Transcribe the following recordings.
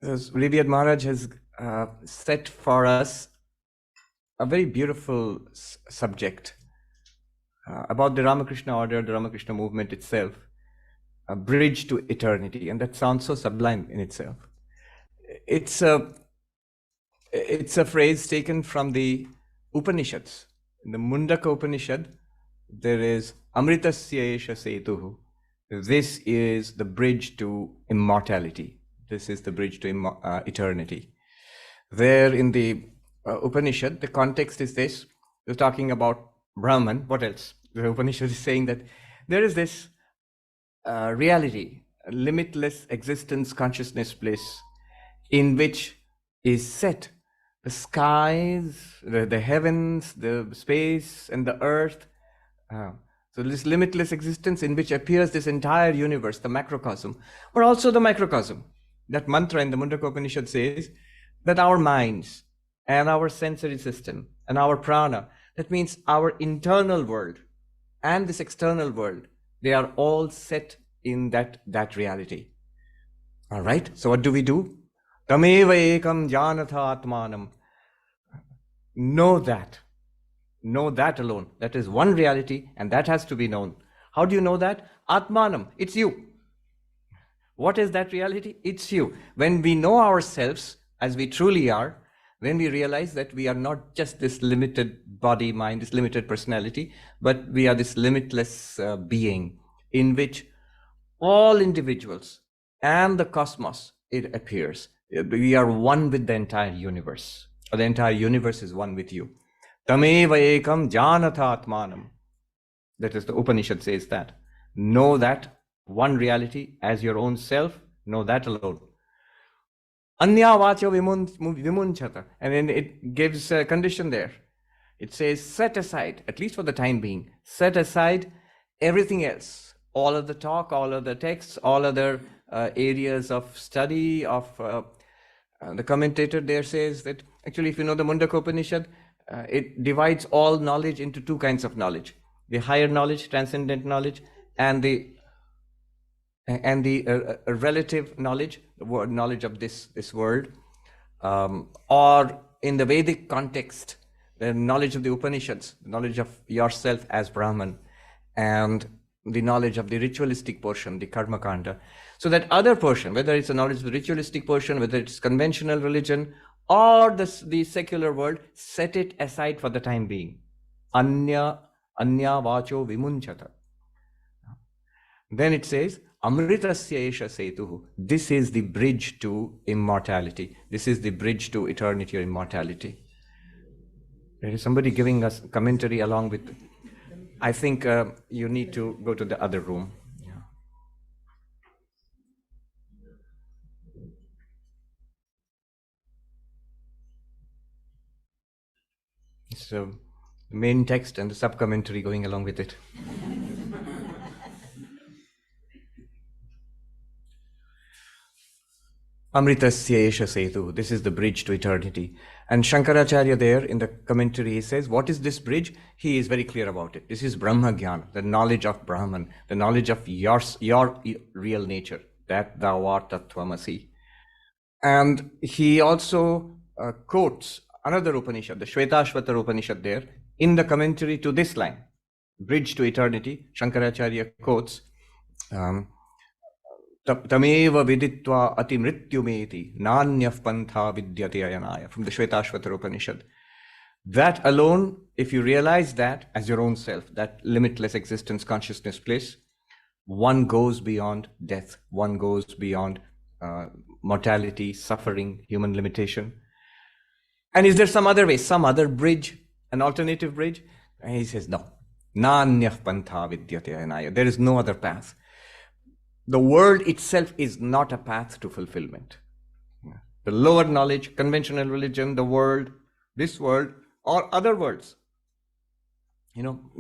Revered Maharaj has set for us a very beautiful subject about the Ramakrishna order, the Ramakrishna movement itself, a bridge to eternity. And that sounds so sublime in itself. It's a phrase taken from the Upanishads. In the Mundaka Upanishad, there is Amritasya esha setuhu. This is the bridge to immortality. This is the bridge to eternity. There in the Upanishad, the context is this. We're talking about Brahman. What else? The Upanishad is saying that there is this reality, limitless existence, consciousness, bliss, in which is set the skies, the heavens, the space, and the earth. So this limitless existence in which appears this entire universe, the macrocosm, but also the microcosm. That mantra in the Mundaka Upanishad says that our minds and our sensory system and our prana, that means our internal world and this external world, they are all set in that reality. All right, so what do we do? Tameva ekam janatha atmanam. Know that alone. That is one reality, and that has to be known. How do you know that? Atmanam, it's you. What is that reality? It's you. When we know ourselves as we truly are, when we realize that we are not just this limited body, mind, this limited personality, but we are this limitless being in which all individuals and the cosmos, it appears. We are one with the entire universe. Or the entire universe is one with you. Tameva ekam janatha atmanam. That is, the Upanishad says that. Know that one reality as your own self, know that alone. Anya vacho vimunchata. And then it gives a condition there. It says, set aside, at least for the time being, set aside everything else. All of the talk, all of the texts, all other areas of study, of the commentator there says that actually, if you know the Mundaka Upanishad, it divides all knowledge into two kinds of knowledge: the higher knowledge, transcendent knowledge, and the relative knowledge, the knowledge of this world, or in the Vedic context, the knowledge of the Upanishads, the knowledge of yourself as Brahman, and the knowledge of the ritualistic portion, the karma kanda. So that other portion, whether it's a knowledge of the ritualistic portion, whether it's conventional religion, or the secular world, set it aside for the time being. Anya vacho vimunchata. Then it says, Amritasya esha setuhu. This is the bridge to immortality. This is the bridge to eternity or immortality. There is somebody giving us commentary along with. I think you need to go to the other room. So the main text and the sub-commentary going along with it. Amritasya esha setu. This is the bridge to eternity. And Shankaracharya there in the commentary, he says, what is this bridge? He is very clear about it. This is Brahma Jnana, the knowledge of Brahman, the knowledge of your real nature, that thou art Tattvamasi. And he also quotes another Upanishad, the Shvetashvatar Upanishad there, in the commentary to this line, bridge to eternity. Shankaracharya quotes, Tameva viditva ati mrityumeti nanyaf pantha vidyate ayanaya, from the Shvetashvatar Upanishad. That alone, if you realize that as your own self, that limitless existence, consciousness, bliss, one goes beyond death, one goes beyond mortality, suffering, human limitation. And is there some other way, some other bridge, an alternative bridge? And he says, no. Nanyaf pantha vidyate ayanaya. There is no other path. The world itself is not a path to fulfillment. The lower knowledge, conventional religion, the world, this world, or other worlds,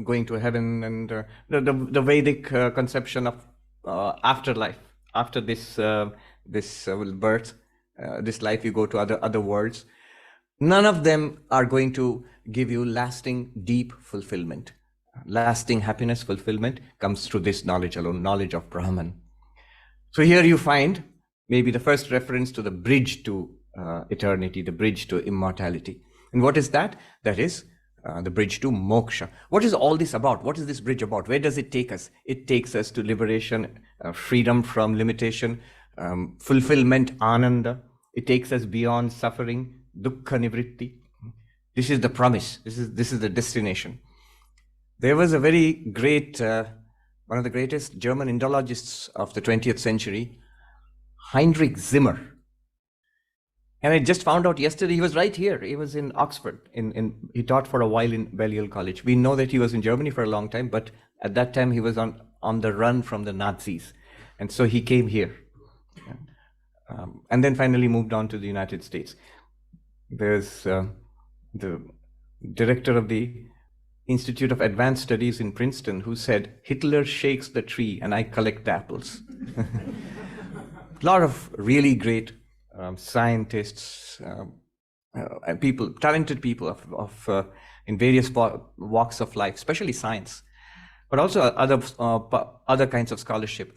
going to heaven, and the Vedic conception of afterlife, after this birth, this life, you go to other worlds. None of them are going to give you lasting, deep fulfillment. Lasting happiness, fulfillment comes through this knowledge alone, knowledge of Brahman. So here you find maybe the first reference to the bridge to eternity, the bridge to immortality. And what is that? That is the bridge to moksha. What is all this about? What is this bridge about? Where does it take us? It takes us to liberation, freedom from limitation, fulfillment, ananda. It takes us beyond suffering, dukkha nivritti. This is the promise. This is the destination. There was a very great, one of the greatest German indologists of the 20th century, Heinrich Zimmer. And I just found out yesterday he was right here. He was in Oxford. He taught for a while in Balliol College. We know that he was in Germany for a long time, but at that time he was on the run from the Nazis. And so he came here. And then finally moved on to the United States. There's the director of the Institute of Advanced Studies in Princeton who said, Hitler shakes the tree and I collect the apples. A lot of really great scientists and people, talented people in various walks of life, especially science, but also other kinds of scholarship.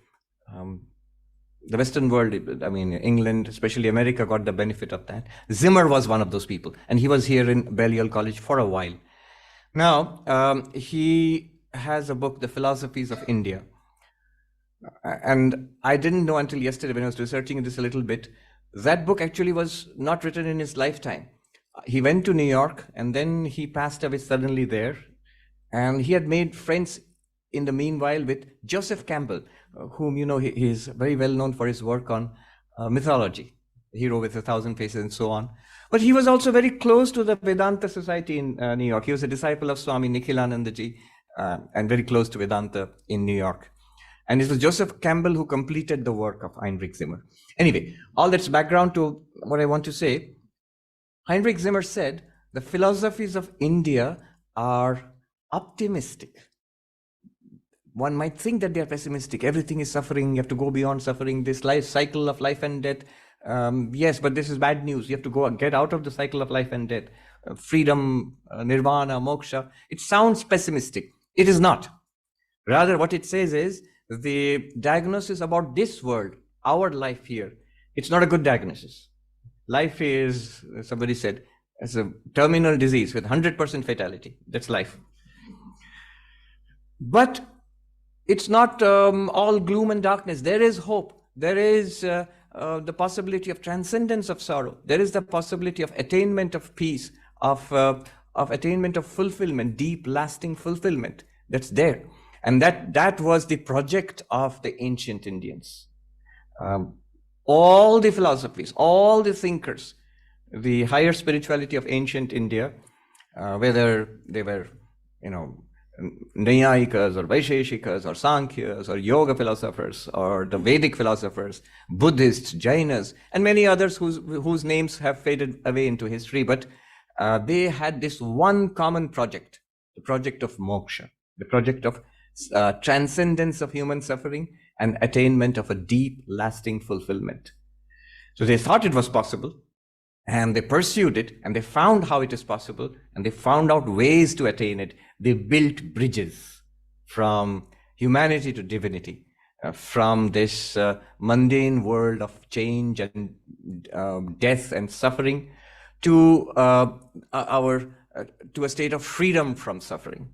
The Western world, I mean, England, especially America, got the benefit of that. Zimmer was one of those people, and he was here in Balliol College for a while. Now, he has a book, The Philosophies of India. And I didn't know until yesterday when I was researching this a little bit, that book actually was not written in his lifetime. He went to New York, and then he passed away suddenly there. And he had made friends in the meanwhile with Joseph Campbell, whom, you know, he is very well known for his work on mythology, the hero with 1,000 faces and so on. But he was also very close to the Vedanta society in New York. He was a disciple of Swami Nikhilanandaji and very close to Vedanta in New York. And it was Joseph Campbell who completed the work of Heinrich Zimmer. Anyway, all that's background to what I want to say. Heinrich Zimmer said, the philosophies of India are optimistic. One might think that they are pessimistic. Everything is suffering. You have to go beyond suffering. This life cycle of life and death. Yes, but this is bad news. You have to get out of the cycle of life and death. Freedom, nirvana, moksha. It sounds pessimistic. It is not. Rather, what it says is the diagnosis about this world, our life here, it's not a good diagnosis. Life is, somebody said, as a terminal disease with 100% fatality. That's life. But it's not all gloom and darkness. There is hope. There is the possibility of transcendence of sorrow. There is the possibility of attainment of peace, of attainment of fulfillment, deep, lasting fulfillment. That's there. And that was the project of the ancient Indians. All the philosophies, all the thinkers, the higher spirituality of ancient India, whether they were, you know, Nyayikas or Vaisheshikas or Sankhyas or yoga philosophers or the Vedic philosophers, Buddhists, Jainas, and many others whose names have faded away into history. But they had this one common project, the project of moksha, the project of transcendence of human suffering and attainment of a deep, lasting fulfillment. So they thought it was possible, and they pursued it, and they found how it is possible, and they found out ways to attain it. They built bridges from humanity to divinity, from this mundane world of change and death and suffering to a state of freedom from suffering.